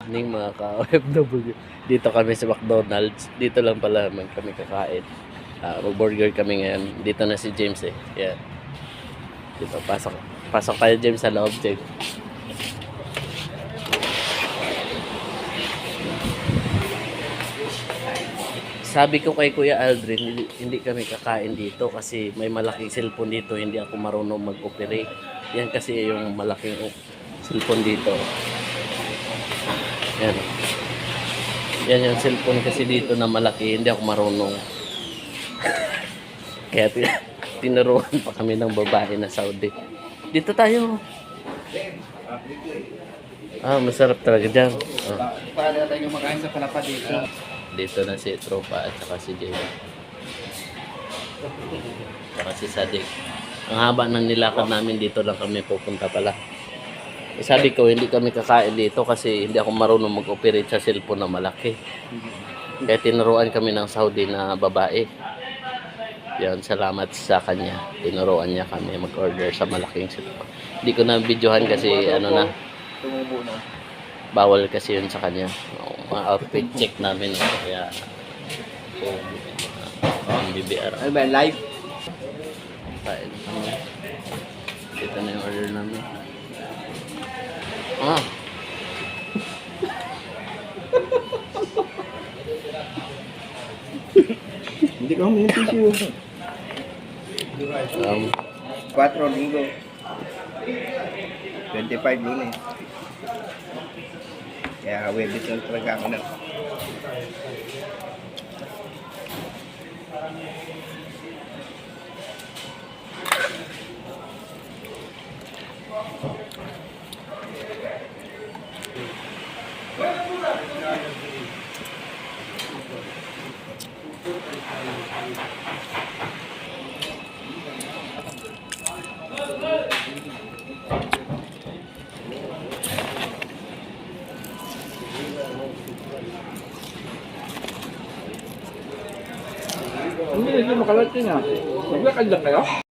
evening mga ka-OFW. Dito kami sa McDonald's. Dito lang pala kami kakain. Mag-burger kami ngayon. Dito na si James eh. Yan. Dito, pasok. Pasok tayo James sa loob, James. Sabi ko kay Kuya Aldrin, hindi kami kakain dito kasi may malaking cellphone dito. Hindi ako marunong mag-operate. Yan kasi yung malaking cellphone dito. Yan. Yan yung cellphone kasi dito na malaki. Hindi ako marunong. Kaya tinuruan pa kami ng babae na Saudi. Dito tayo. Masarap talaga dyan. Para tayo makain sa palapad dito. Dito na si Tropa at saka si Jay. Saka si Sadik. Ang haba ng nilakad namin, dito lang kami pupunta pala. Sabi ko, hindi kami kakain dito kasi hindi ako marunong mag-operate sa cellphone na malaki. Kaya tinuruan kami ng Saudi na babae. Yan, salamat sa kanya. Tinuruan niya kami mag-order sa malaking cellphone. Hindi ko na videohan kasi ano na. Tumubo na. Bawal kasi yun sa kanya. Mga outfit check namin. Kaya ang BBR. Ano ba, live? Kain kami. Ito na yung order namin. Hindi ko may tissue. 4 linggo. 25 lunes. Kaya Webis lang talaga ako na. Hindi, hindi makalatin ah. Maglakad lang kayo?